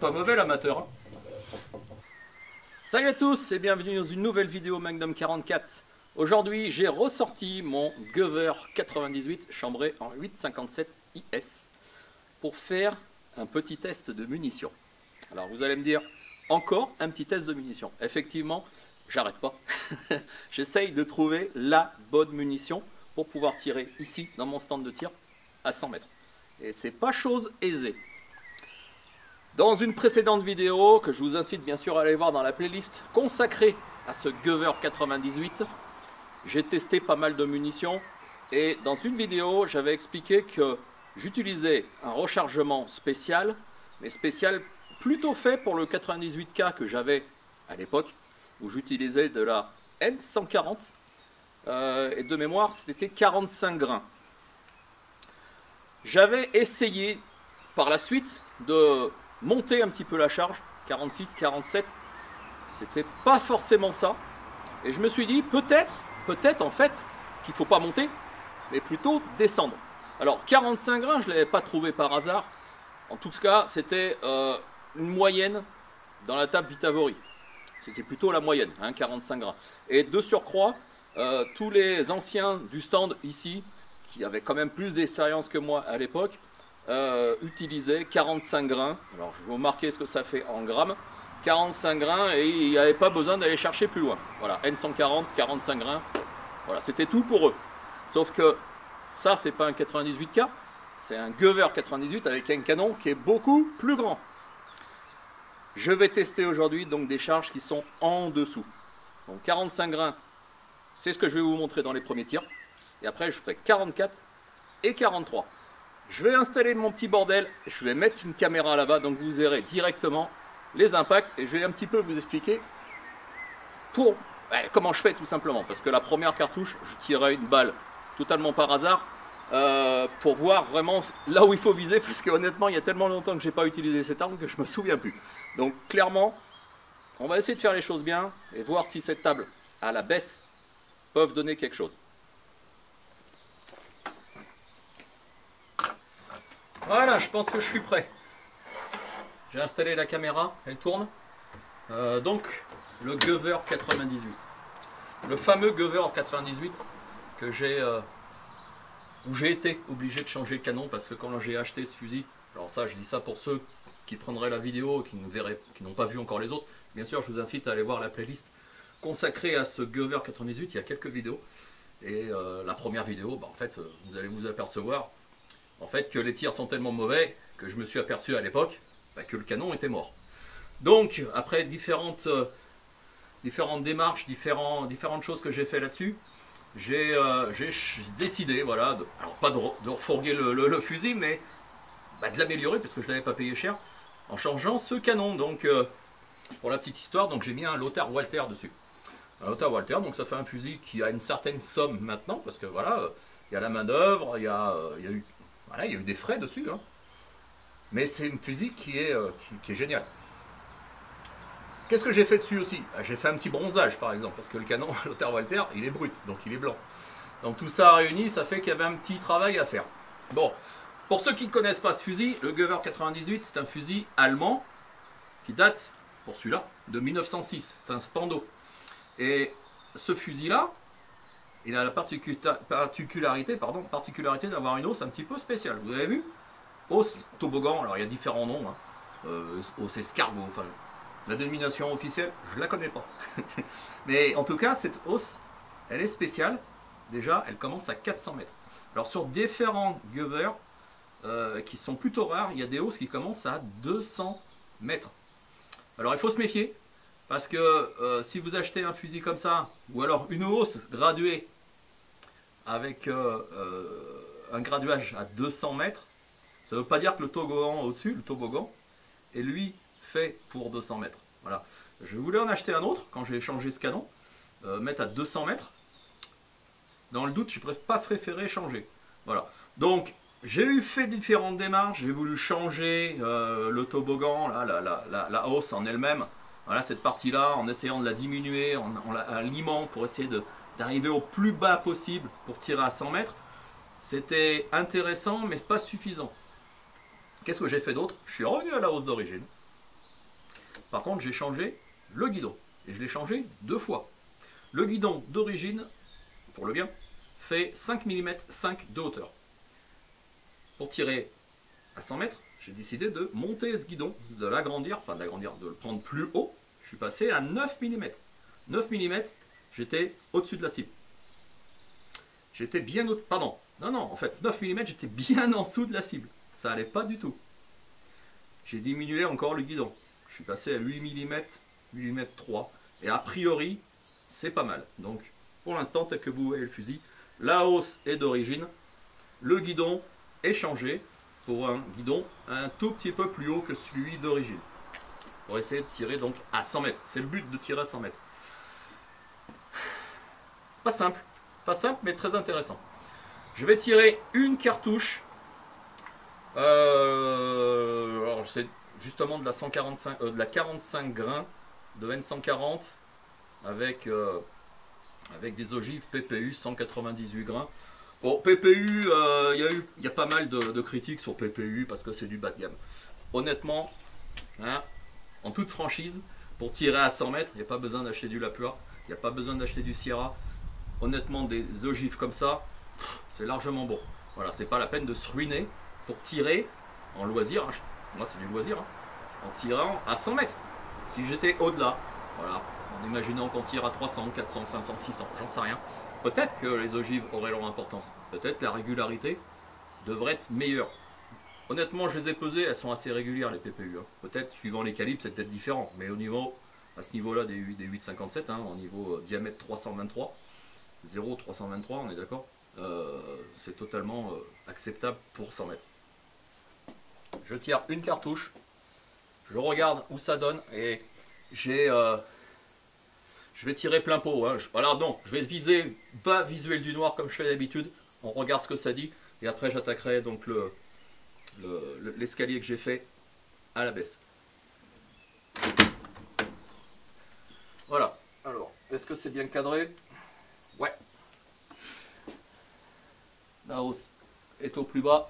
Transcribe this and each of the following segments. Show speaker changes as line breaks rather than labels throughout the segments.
pas mauvais l'amateur. Hein. Salut à tous et bienvenue dans une nouvelle vidéo Magnum 44. Aujourd'hui j'ai ressorti mon Gover 98 chambré en 8,57 IS pour faire un petit test de munitions. Alors vous allez me dire, encore un petit test de munitions. Effectivement, j'arrête pas. J'essaye de trouver la bonne munition pour pouvoir tirer ici dans mon stand de tir à 100 mètres. Et c'est pas chose aisée. Dans une précédente vidéo, que je vous incite bien sûr à aller voir dans la playlist consacrée à ce Gover 98, j'ai testé pas mal de munitions et dans une vidéo, j'avais expliqué que j'utilisais un rechargement spécial, mais spécial plutôt fait pour le 98K que j'avais à l'époque, où j'utilisais de la N140 et de mémoire, c'était 45 grains. J'avais essayé par la suite de monter un petit peu la charge, 46, 47, c'était pas forcément ça. Et je me suis dit, peut-être en fait, qu'il ne faut pas monter, mais plutôt descendre. Alors 45 grains, je ne l'avais pas trouvé par hasard. En tout cas, c'était une moyenne dans la table Vitavori. C'était plutôt la moyenne, hein, 45 grains. Et de surcroît, tous les anciens du stand ici, qui avaient quand même plus d'expérience que moi à l'époque, utilisait 45 grains. Alors je vais vous marquer ce que ça fait en grammes. 45 grains et il n'y avait pas besoin d'aller chercher plus loin. Voilà, N140, 45 grains. Voilà, c'était tout pour eux. Sauf que ça, c'est pas un 98K, c'est un Gover 98 avec un canon qui est beaucoup plus grand. Je vais tester aujourd'hui donc des charges qui sont en dessous. Donc 45 grains, c'est ce que je vais vous montrer dans les premiers tirs. Et après, je ferai 44 et 43. Je vais installer mon petit bordel, je vais mettre une caméra là-bas, donc vous verrez directement les impacts et je vais un petit peu vous expliquer comment je fais tout simplement. Parce que la première cartouche, je tirais une balle totalement par hasard pour voir vraiment là où il faut viser, parce que honnêtement, il y a tellement longtemps que je n'ai pas utilisé cette arme que je ne me souviens plus. Donc clairement, on va essayer de faire les choses bien et voir si cette table à la baisse peuvent donner quelque chose. Voilà, je pense que je suis prêt. J'ai installé la caméra, elle tourne. Donc, le Gover 98. Le fameux Gover 98 que où j'ai été obligé de changer le canon parce que quand j'ai acheté ce fusil, alors ça, je dis ça pour ceux qui prendraient la vidéo, qui n'ont pas vu encore les autres. Bien sûr, je vous incite à aller voir la playlist consacrée à ce Gover 98. Il y a quelques vidéos. Et la première vidéo, en fait, vous allez vous apercevoir en fait que les tirs sont tellement mauvais que je me suis aperçu à l'époque que le canon était mort. Donc après différentes démarches, différentes choses que j'ai fait là-dessus, j'ai décidé, voilà, alors pas de refourguer le fusil, mais de l'améliorer parce que je ne l'avais pas payé cher en changeant ce canon. Donc pour la petite histoire, donc j'ai mis un Lothar Walther dessus. Un Lothar Walther, donc ça fait un fusil qui a une certaine somme maintenant parce que voilà, il y a la main d'œuvre, il y a eu des frais dessus, hein. Mais c'est une fusil qui est géniale. Qu'est-ce que j'ai fait dessus aussi? J'ai fait un petit bronzage par exemple, parce que le canon Lothar Walther, il est brut, donc il est blanc. Donc tout ça réuni, ça fait qu'il y avait un petit travail à faire. Bon, pour ceux qui ne connaissent pas ce fusil, le Gover 98, c'est un fusil allemand qui date, pour celui-là, de 1906. C'est un Spando. Et ce fusil-là, il a la particularité d'avoir une hausse un petit peu spéciale. Vous avez vu? Hausse toboggan, alors il y a différents noms, hein. Hausse escargot, enfin la dénomination officielle, je ne la connais pas. Mais en tout cas, cette hausse, elle est spéciale. Déjà, elle commence à 400 mètres. Alors sur différents Gover qui sont plutôt rares, il y a des hausses qui commencent à 200 mètres. Alors il faut se méfier, parce que si vous achetez un fusil comme ça, ou alors une hausse graduée, avec un graduage à 200 mètres, ça ne veut pas dire que le toboggan au-dessus, le toboggan, est lui fait pour 200 mètres. Voilà. Je voulais en acheter un autre quand j'ai changé ce canon, mettre à 200 mètres. Dans le doute, je n'ai pas préféré changer. Voilà. Donc, j'ai fait différentes démarches. J'ai voulu changer le toboggan, là, la hausse en elle-même. Voilà, cette partie-là, en essayant de la diminuer, en la limant pour essayer d'arriver au plus bas possible pour tirer à 100 mètres. C'était intéressant, mais pas suffisant. Qu'est-ce que j'ai fait d'autre? Je suis revenu à la hausse d'origine. Par contre, j'ai changé le guidon. Et je l'ai changé 2 fois. Le guidon d'origine, pour le bien, fait 5 mm 5 de hauteur. Pour tirer à 100 mètres, j'ai décidé de monter ce guidon, de l'agrandir, enfin d'agrandir, de le prendre plus haut. Je suis passé à 9 mm. 9 mm, j'étais au-dessus de la cible. J'étais bien au... Pardon. Non, en fait, 9 mm, j'étais bien en dessous de la cible. Ça allait pas du tout. J'ai diminué encore le guidon. Je suis passé à 8 mm, 8 mm 3. Et a priori, c'est pas mal. Donc, pour l'instant, tel que vous voyez le fusil, la hausse est d'origine. Le guidon est changé pour un guidon un tout petit peu plus haut que celui d'origine. Pour essayer de tirer donc à 100 mètres. C'est le but de tirer à 100 mètres. Pas simple, mais très intéressant. Je vais tirer une cartouche. Alors c'est justement de la 145, de la 45 grains de N140 avec des ogives PPU 198 grains. Bon, PPU, il y a pas mal de critiques sur PPU parce que c'est du bas de gamme. Honnêtement, hein, en toute franchise, pour tirer à 100 mètres, il n'y a pas besoin d'acheter du Lapua, il n'y a pas besoin d'acheter du Sierra. Honnêtement, des ogives comme ça, c'est largement bon. Voilà, c'est pas la peine de se ruiner pour tirer en loisir. Moi, c'est du loisir, hein, en tirant à 100 mètres. Si j'étais au-delà, voilà, en imaginant qu'on tire à 300, 400, 500, 600, j'en sais rien. Peut-être que les ogives auraient leur importance. Peut-être la régularité devrait être meilleure. Honnêtement, je les ai pesées, elles sont assez régulières les PPU. Hein. Peut-être, suivant les calibres, c'est peut-être différent. Mais au niveau, à ce niveau-là des 8,57, hein, au niveau diamètre 323, 0,323, on est d'accord, c'est totalement acceptable pour 100 mètres. Je tire une cartouche, je regarde où ça donne et je vais tirer plein pot. Hein. Alors non, je vais viser bas visuel du noir comme je fais d'habitude. On regarde ce que ça dit et après j'attaquerai donc l'escalier que j'ai fait à la baisse. Voilà. Alors, est-ce que c'est bien cadré? Ouais. La hausse est au plus bas.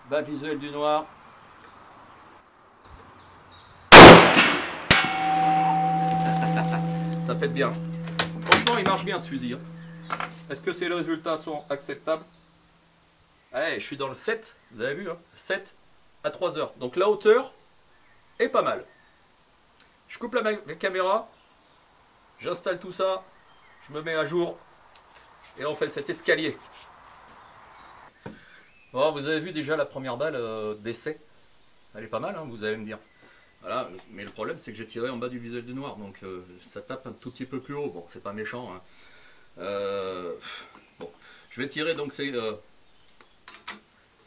Bas visuel du noir. Ça pète bien. Franchement, il marche bien ce fusil. Hein. Est-ce que ces résultats sont acceptables? Allez, je suis dans le 7, vous avez vu, hein, 7 à 3 heures. Donc la hauteur est pas mal. Je coupe la caméra, j'installe tout ça, je me mets à jour et on fait cet escalier. Bon, vous avez vu déjà la première balle d'essai. Elle est pas mal, hein, vous allez me dire. Voilà, mais le problème c'est que j'ai tiré en bas du visuel du noir, donc ça tape un tout petit peu plus haut. Bon, c'est pas méchant. Hein. Bon, je vais tirer donc ces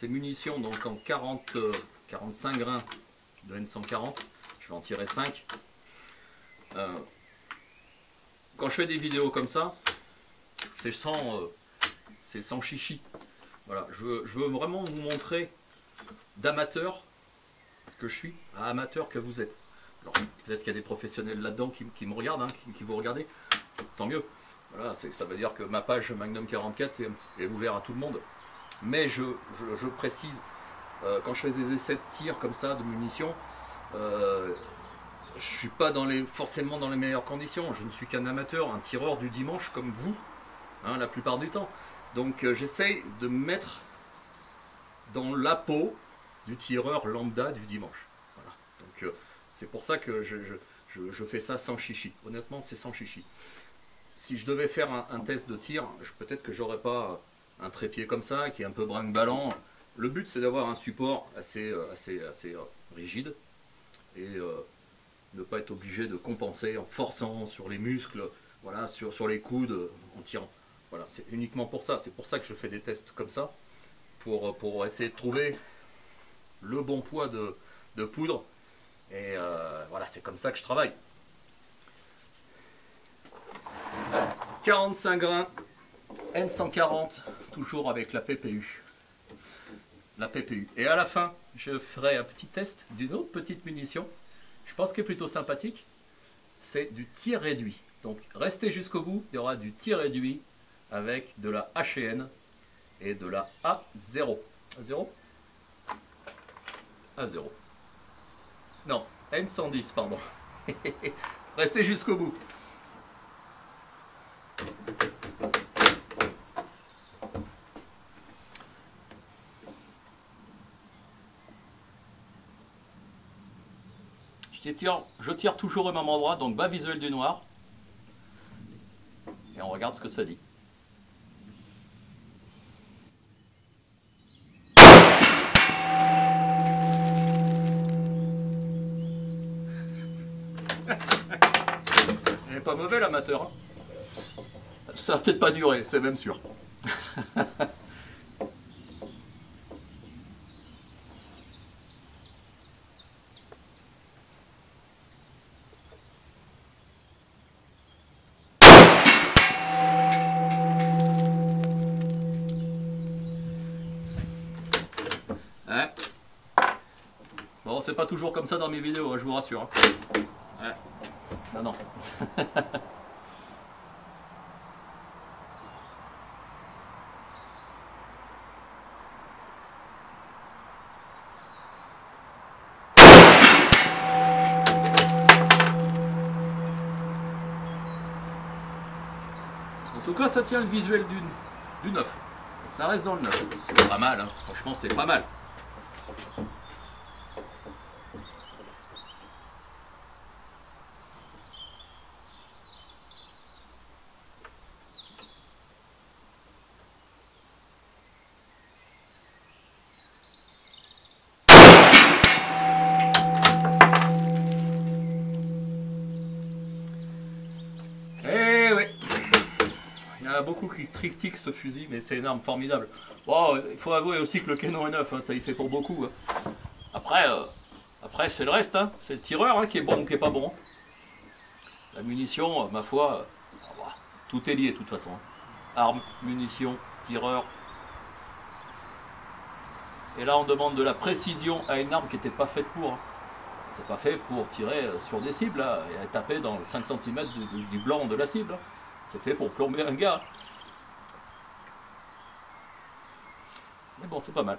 munitions donc en 45 grains de N140. Je vais en tirer 5. Quand je fais des vidéos comme ça, c'est sans chichi. Voilà, je veux vraiment vous montrer d'amateur que je suis à amateur que vous êtes. Alors peut-être qu'il y a des professionnels là-dedans qui me regardent, hein, qui vous regardez, tant mieux. Voilà, ça veut dire que ma page Magnum 44 est ouverte à tout le monde. Mais je précise, quand je fais des essais de tir comme ça, de munitions, je ne suis pas forcément dans les meilleures conditions. Je ne suis qu'un amateur, un tireur du dimanche comme vous, hein, la plupart du temps. Donc j'essaye de me mettre dans la peau du tireur lambda du dimanche. Voilà. Donc c'est pour ça que je fais ça sans chichi. Honnêtement, c'est sans chichi. Si je devais faire un test de tir, peut-être que j'aurais pas un trépied comme ça, qui est un peu brinque-ballant. Le but, c'est d'avoir un support assez rigide et ne pas être obligé de compenser en forçant sur les muscles, voilà, sur les coudes, en tirant. Voilà, c'est uniquement pour ça. C'est pour ça que je fais des tests comme ça, pour essayer de trouver le bon poids de poudre. Et voilà, c'est comme ça que je travaille. 45 grains, N140, toujours avec la PPU. La PPU. Et à la fin, je ferai un petit test d'une autre petite munition. Je pense qu'elle est plutôt sympathique. C'est du tir réduit. Donc restez jusqu'au bout, il y aura du tir réduit avec de la HN et de la A0. A0 A0. Non, N110, pardon. Restez jusqu'au bout. Je tire toujours au même endroit, donc bas visuel du noir. Et on regarde ce que ça dit. Il n'est pas mauvais l'amateur. Hein. Ça va peut-être pas durer, c'est même sûr. Hein? Bon, c'est pas toujours comme ça dans mes vidéos, hein, je vous rassure. Hein. Ouais. Non, non. En tout cas, ça tient le visuel du neuf. Ça reste dans le neuf. C'est pas mal, hein. Franchement, c'est pas mal. Eh oui. Il y en a beaucoup qui critiquent ce fusil, mais c'est une arme formidable. Bon, il faut avouer aussi que le canon est neuf, hein, ça y fait pour beaucoup. Hein. Après c'est le reste, hein. C'est le tireur hein, qui est bon ou qui est pas bon. La munition, ma foi, tout est lié de toute façon. Hein. Armes, munitions, tireur. Et là on demande de la précision à une arme qui n'était pas faite pour. Hein. C'est pas fait pour tirer sur des cibles là, et taper dans 5 cm du blanc de la cible. Hein. C'est fait pour plomber un gars. Mais bon, c'est pas mal.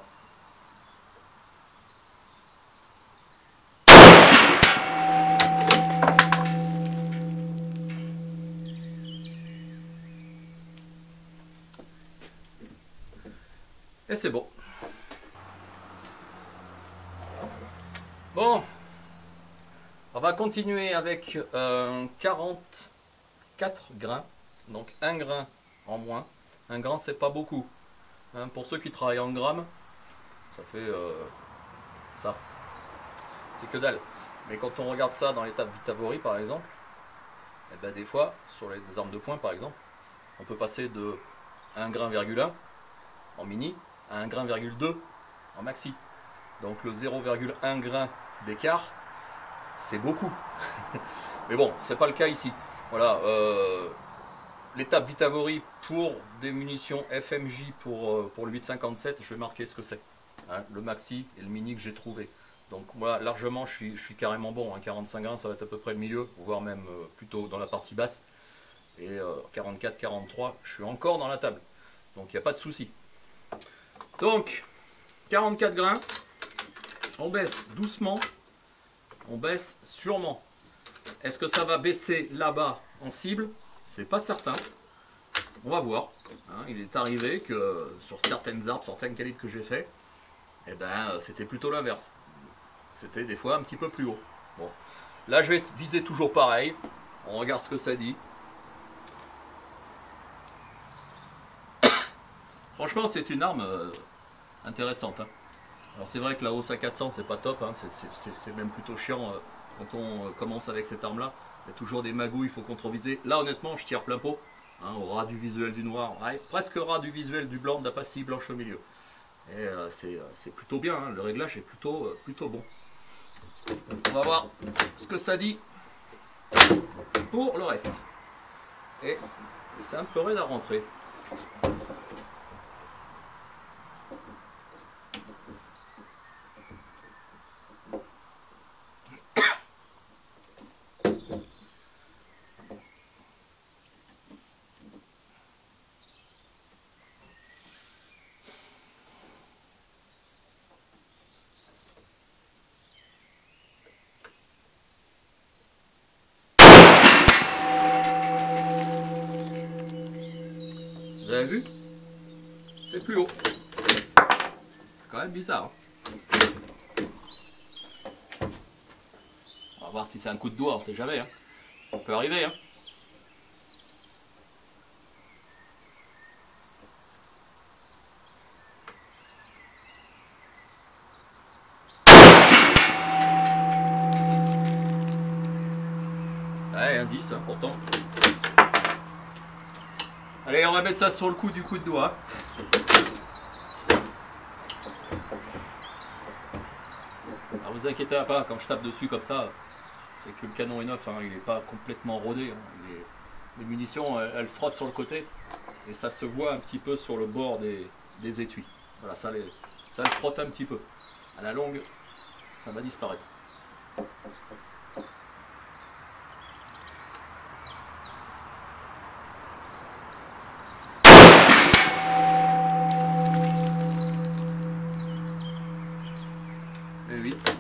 Et c'est bon. Bon. On va continuer avec 44 grains. Donc un grain en moins. Un grain, c'est pas beaucoup. Hein, pour ceux qui travaillent en grammes, ça fait ça. C'est que dalle. Mais quand on regarde ça dans l'étape Vitavori par exemple, et ben des fois, sur les armes de poing par exemple, on peut passer de 1 grain,1 en mini à 1 grain,2 en maxi. Donc le 0,1 grain d'écart, c'est beaucoup. Mais bon, c'est pas le cas ici. Voilà. L'étape Vitavori pour des munitions FMJ pour le 8,57, je vais marquer ce que c'est. Hein, le maxi et le mini que j'ai trouvé. Donc voilà, largement je suis carrément bon. Hein, 45 grains, ça va être à peu près le milieu, voire même plutôt dans la partie basse. Et 44, 43, je suis encore dans la table. Donc il n'y a pas de souci. Donc 44 grains, on baisse doucement, on baisse sûrement. Est-ce que ça va baisser là-bas en cible? C'est pas certain. On va voir. Hein, il est arrivé que sur certaines arbres, certaines calibres que j'ai fait, eh ben, c'était plutôt l'inverse. C'était des fois un petit peu plus haut. Bon. Là, je vais viser toujours pareil. On regarde ce que ça dit. Franchement, c'est une arme intéressante. Hein. Alors c'est vrai que la hausse à 400, c'est pas top. Hein. C'est même plutôt chiant quand on commence avec cette arme-là. Il y a toujours des magouilles, il faut contre-viser. Là, honnêtement, je tire plein pot. Hein, au ras du visuel du noir. Ouais, presque ras du visuel du blanc, de la pastille blanche au milieu. Et c'est plutôt bien. Hein. Le réglage est plutôt bon. On va voir ce que ça dit pour le reste. Et c'est un peu raide à rentrer. avez vu? C'est plus haut. C'est quand même bizarre. Hein. On va voir si c'est un coup de doigt, on sait jamais. Hein. Ça peut arriver. Hein. Ouais, indice, hein, pourtant. Allez, on va mettre ça sur le coup du coup de doigt. Alors vous inquiétez pas, quand je tape dessus comme ça, c'est que le canon est neuf, hein, il n'est pas complètement rodé. Hein, les munitions, elles frottent sur le côté et ça se voit un petit peu sur le bord des étuis. Voilà, ça le frotte un petit peu. À la longue, ça va disparaître. Et vite.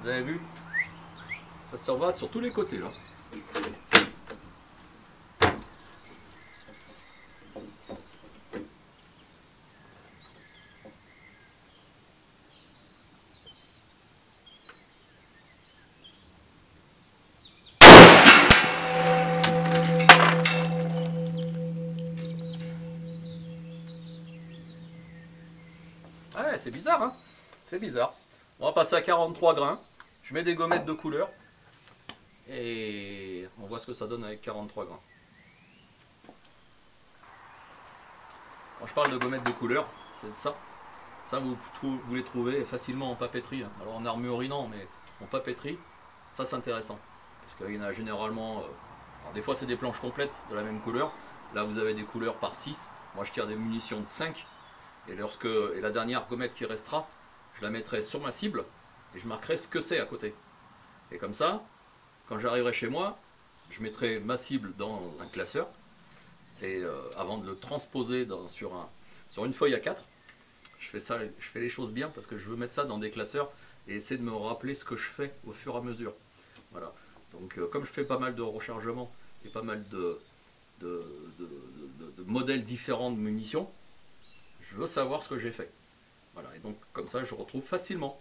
Vous avez vu? Ça s'en va sur tous les côtés là. Ouais, c'est bizarre, hein? C'est bizarre. On va passer à 43 grains. Je mets des gommettes de couleur. Et on voit ce que ça donne avec 43 grains. Quand je parle de gommettes de couleur, c'est ça. Ça, vous les trouvez facilement en papeterie. Hein. Alors en armurerie, non, mais en papeterie, ça c'est intéressant. Parce qu'il y en a généralement... alors des fois, c'est des planches complètes de la même couleur. Là, vous avez des couleurs par 6. Moi, je tire des munitions de 5. Et la dernière gommette qui restera, je la mettrai sur ma cible et je marquerai ce que c'est à côté. Et comme ça, quand j'arriverai chez moi, je mettrai ma cible dans un classeur et avant de le transposer sur une feuille A4, je fais les choses bien parce que je veux mettre ça dans des classeurs et essayer de me rappeler ce que je fais au fur et à mesure. Voilà. Donc comme je fais pas mal de rechargements et pas mal de modèles différents de munitions, je veux savoir ce que j'ai fait. Voilà, et donc comme ça je retrouve facilement.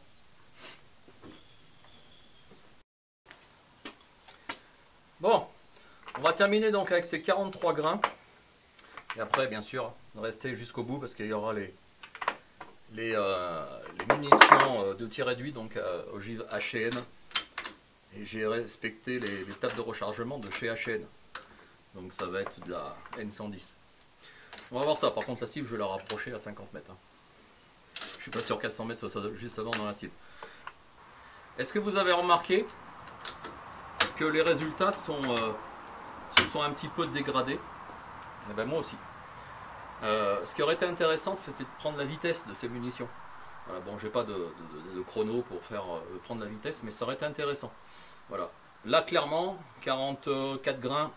Bon, on va terminer donc avec ces 43 grains. Et après, bien sûr, restez jusqu'au bout parce qu'il y aura les munitions de tir réduit, donc ogive H&N. Et j'ai respecté les tables de rechargement de chez H&N. Donc ça va être de la N110. On va voir ça. Par contre, la cible, je vais la rapprocher à 50 mètres. Hein. Je suis pas sûr qu'à 100 mètres, ce soit justement dans la cible. Est-ce que vous avez remarqué que les résultats se sont un petit peu dégradés? Eh ben, moi aussi. Ce qui aurait été intéressant, c'était de prendre la vitesse de ces munitions. Voilà, bon, j'ai pas de chrono pour prendre la vitesse, mais ça aurait été intéressant. Voilà. Là, clairement, 44 grains,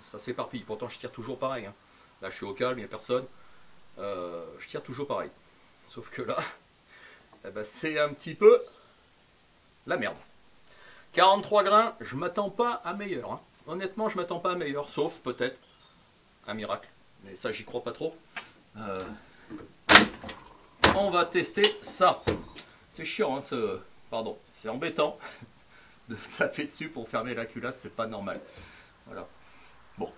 ça s'éparpille. Pourtant, je tire toujours pareil. Hein. Là, je suis au calme, il n'y a personne. Je tire toujours pareil. Sauf que là, eh ben, c'est un petit peu la merde. 43 grains, je m'attends pas à meilleur. Hein. Honnêtement, je m'attends pas à meilleur, sauf peut-être un miracle. Mais ça, j'y crois pas trop. On va tester ça. C'est chiant, hein, pardon, c'est embêtant de taper dessus pour fermer la culasse, c'est pas normal. Voilà. Bon.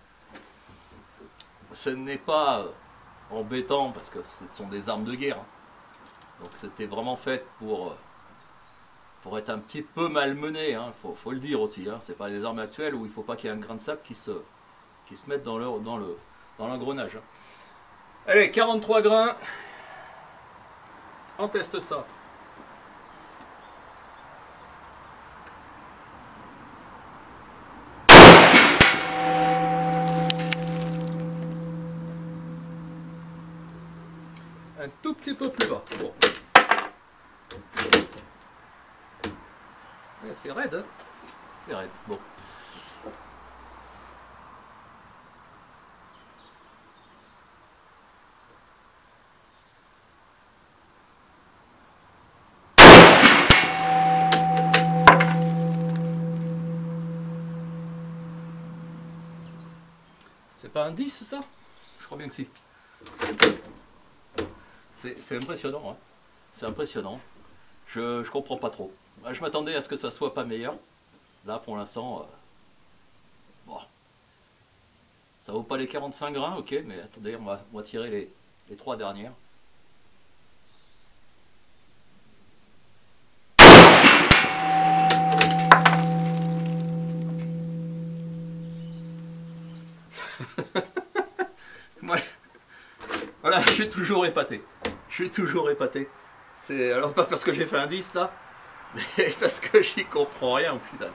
Ce n'est pas embêtant parce que ce sont des armes de guerre. Hein. Donc c'était vraiment fait pour être un petit peu malmené, hein. Faut le dire aussi. Hein. C'est pas des armes actuelles où il faut pas qu'il y ait un grain de sable qui se mette dans l'engrenage. Hein. Allez, 43 grains. On teste ça. Un tout petit peu plus bas. Bon. Ouais, c'est raide, hein. C'est raide. Bon. C'est pas un 10 ça? Je crois bien que si. C'est impressionnant, hein. C'est impressionnant. Je comprends pas trop. Je m'attendais à ce que ça soit pas meilleur. Là pour l'instant, bon, ça vaut pas les 45 grains, ok, mais attendez, on va tirer les 3 dernières. Ouais. Voilà, je suis toujours épaté. Je suis toujours épaté. C'est alors pas parce que j'ai fait un 10 là, mais parce que j'y comprends rien au final.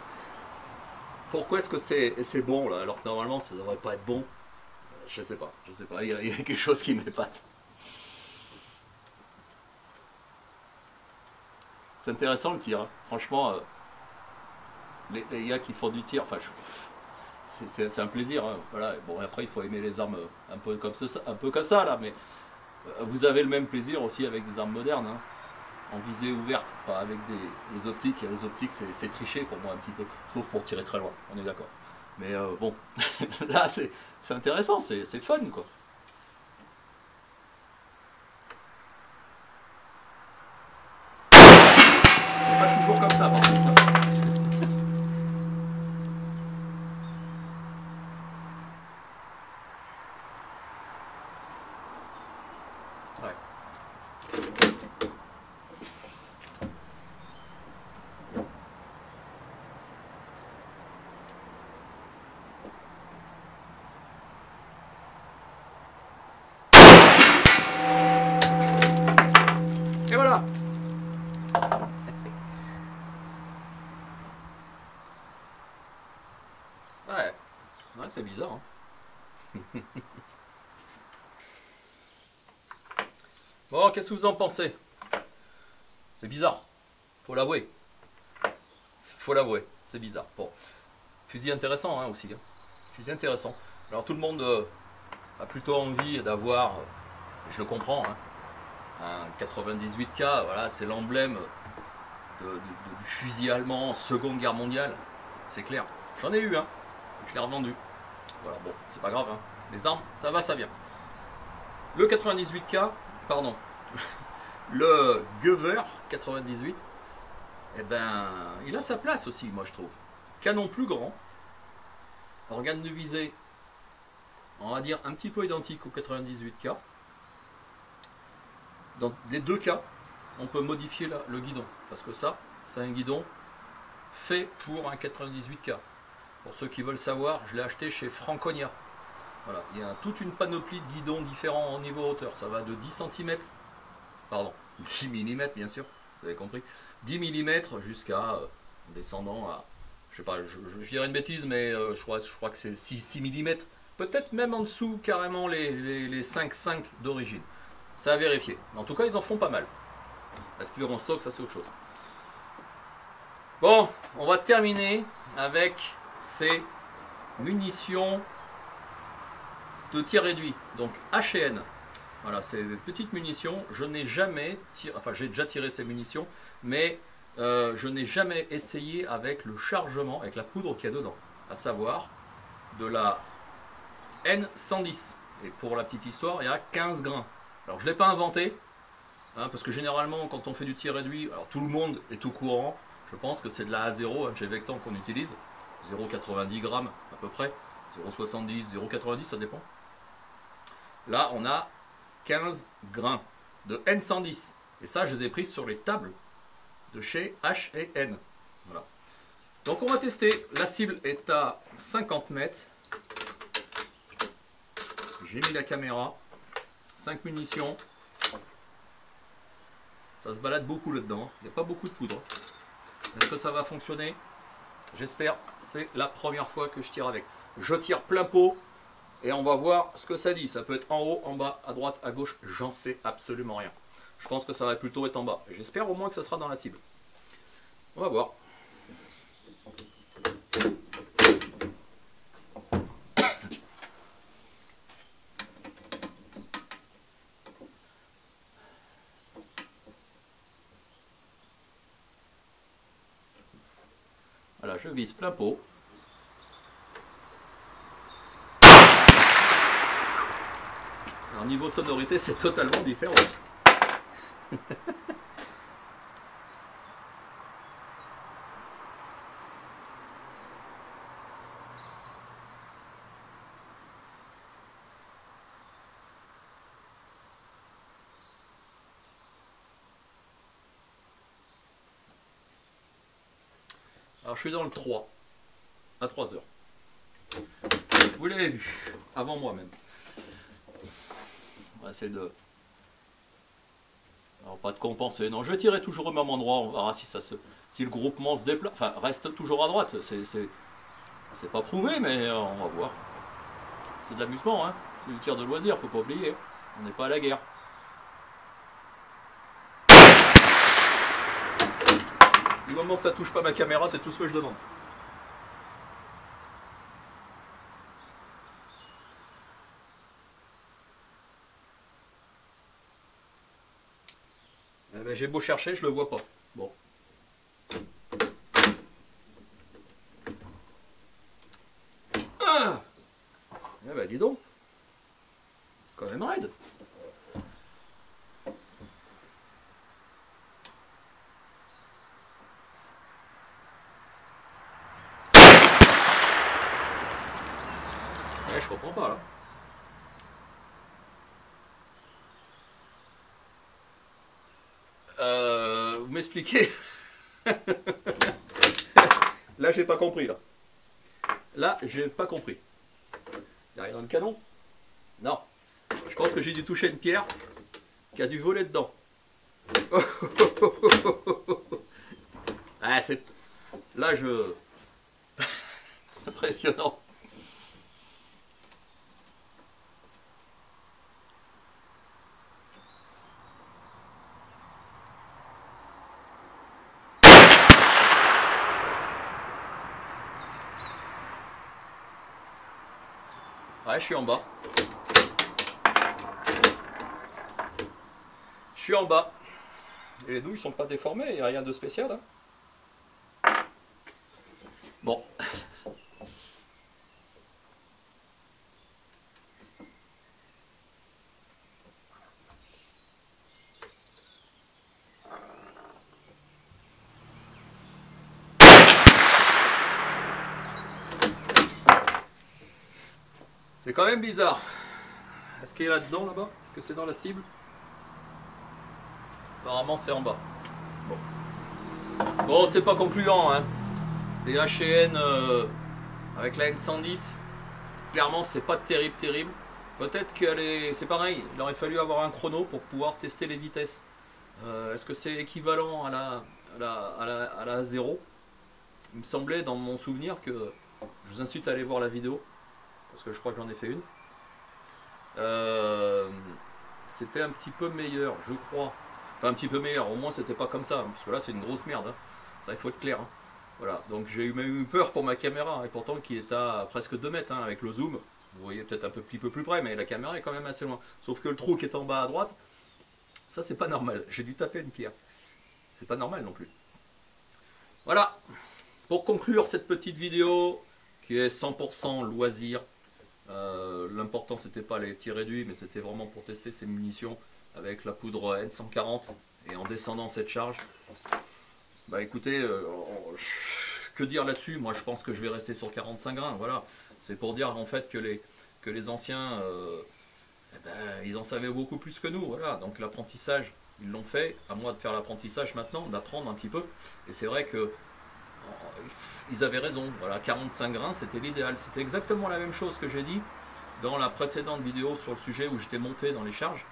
Pourquoi est-ce que c'est bon là, alors que normalement ça devrait pas être bon? Je sais pas, je sais pas. Il y a quelque chose qui m'épate. C'est intéressant le tir, hein. Franchement, les gars qui font du tir, enfin, c'est un plaisir, hein. Voilà. Bon, après il faut aimer les armes un peu comme ça là, mais vous avez le même plaisir aussi avec des armes modernes, hein, en visée ouverte, pas avec des optiques. Et les optiques, c'est tricher pour moi un petit peu, sauf pour tirer très loin, on est d'accord. Mais bon, là c'est intéressant, c'est fun quoi. C'est pas toujours comme ça par contre. Ouais. Et voilà. Ouais, ouais, c'est bizarre, hein. Bon, qu'est-ce que vous en pensez? C'est bizarre, faut l'avouer. Faut l'avouer, c'est bizarre. Bon, fusil intéressant, hein, aussi, hein. Fusil intéressant. Alors tout le monde a plutôt envie d'avoir, je le comprends, hein, un 98K, voilà, c'est l'emblème du fusil allemand en Seconde Guerre mondiale, c'est clair. J'en ai eu, hein, je l'ai revendu. Voilà, bon, c'est pas grave, hein. Les armes, ça va, ça vient. Le 98K, pardon, le Gewehr 98, eh ben, il a sa place aussi, moi je trouve. Canon plus grand, organe de visée, on va dire un petit peu identique au 98K. Dans les deux cas, on peut modifier le guidon, parce que ça, c'est un guidon fait pour un 98K. Pour ceux qui veulent savoir, je l'ai acheté chez Franconia. Voilà, il y a toute une panoplie de guidons différents au niveau hauteur. Ça va de 10 cm, pardon, 10 mm bien sûr, vous avez compris, 10 mm jusqu'à descendant à, je sais pas, je dirais une bêtise, mais je crois que c'est 6 mm. Peut-être même en dessous carrément les 5,5 d'origine. Ça à vérifier. En tout cas, ils en font pas mal. Est-ce qu'ils auront en stock? Ça, c'est autre chose. Bon, on va terminer avec ces munitions de tir réduit. Donc H&N. Voilà, c'est des petites munitions. Je n'ai jamais tiré, enfin j'ai déjà tiré ces munitions, mais je n'ai jamais essayé avec le chargement, avec la poudre qu'il y a dedans. À savoir de la N110. Et pour la petite histoire, il y a 15 grains. Alors je ne l'ai pas inventé, hein, parce que généralement quand on fait du tir réduit, alors tout le monde est au courant, je pense que c'est de la A0, hein, chez Vectan qu'on utilise, 0,90 grammes à peu près, 0,70, 0,90 ça dépend. Là on a 15 grains de N110, et ça je les ai pris sur les tables de chez H&N. Voilà. Donc on va tester, la cible est à 50 mètres, j'ai mis la caméra, 5 munitions, ça se balade beaucoup là-dedans, il n'y a pas beaucoup de poudre. Est-ce que ça va fonctionner? J'espère, c'est la première fois que je tire avec. Je tire plein pot et on va voir ce que ça dit. Ça peut être en haut, en bas, à droite, à gauche, j'en sais absolument rien. Je pense que ça va plutôt être en bas. J'espère au moins que ça sera dans la cible. On va voir. je vise plein pot. Alors niveau sonorité, c'est totalement différent. Alors je suis dans le 3, à 3 heures. Vous l'avez vu, avant moi même. On va essayer de... Alors pas de compenser, non, je tirerai toujours au même endroit, on verra si, si le groupement se déplace, enfin reste toujours à droite, c'est pas prouvé mais on va voir. C'est de l'amusement, hein. C'est du tir de loisir, faut pas oublier, on n'est pas à la guerre. Du moment que ça touche pas ma caméra, c'est tout ce que je demande. Eh ben, j'ai beau chercher, je le vois pas. Bon. Ah, eh ben dis donc. Quand même raide. Je comprends pas là. Vous m'expliquez? Là j'ai pas compris là. Là j'ai pas compris. Derrière le canon? Non. Je pense que j'ai dû toucher une pierre qui a dû voler dedans. Ah c'est... Là je... Impressionnant. Ouais, je suis en bas. Je suis en bas. Et les douilles sont pas déformées, il n'y a rien de spécial. Hein. Bon. C'est quand même bizarre. Est-ce qu'il est là-dedans, là-bas? Est-ce que c'est dans la cible? Apparemment, c'est en bas. Bon, bon c'est pas concluant. Hein. Les HN avec la N110, clairement, c'est pas terrible. Peut-être que c'est pareil, il aurait fallu avoir un chrono pour pouvoir tester les vitesses. Est-ce que c'est équivalent à la 0? Il me semblait, dans mon souvenir, que... Je vous incite à aller voir la vidéo. Parce que je crois que j'en ai fait une. C'était un petit peu meilleur, je crois. Enfin, un petit peu meilleur, au moins c'était pas comme ça. Hein, parce que là, c'est une grosse merde. Hein. Ça, il faut être clair. Hein. Voilà, donc j'ai même eu peur pour ma caméra. Et pourtant, qui est à presque 2 mètres hein, avec le zoom. Vous voyez peut-être un petit peu plus près, mais la caméra est quand même assez loin. Sauf que le trou qui est en bas à droite, ça, c'est pas normal. J'ai dû taper une pierre. C'est pas normal non plus. Voilà. Pour conclure cette petite vidéo, qui est 100% loisir. L'important c'était pas les tirs réduits mais c'était vraiment pour tester ces munitions avec la poudre N140 et en descendant cette charge. Bah écoutez, que dire là-dessus? Moi je pense que je vais rester sur 45 grains, voilà. C'est pour dire en fait que les anciens eh ben, ils en savaient beaucoup plus que nous, voilà. Donc l'apprentissage, ils l'ont fait, à moi de faire l'apprentissage maintenant, d'apprendre un petit peu. Et c'est vrai que ils avaient raison, voilà, 45 grains c'était l'idéal. C'était exactement la même chose que j'ai dit dans la précédente vidéo sur le sujet où j'étais monté dans les charges.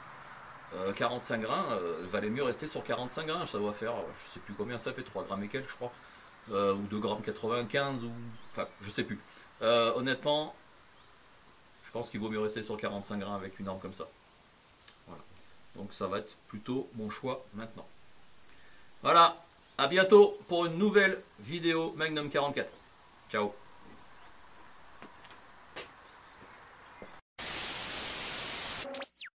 45 grains, valait mieux rester sur 45 grains, ça doit faire, je sais plus combien ça fait, 3 grammes et quelques je crois, ou 2 grammes 95, ou, enfin je sais plus. Honnêtement, je pense qu'il vaut mieux rester sur 45 grains avec une arme comme ça. Voilà. Donc ça va être plutôt mon choix maintenant. Voilà. A bientôt pour une nouvelle vidéo Magnum 44. Ciao.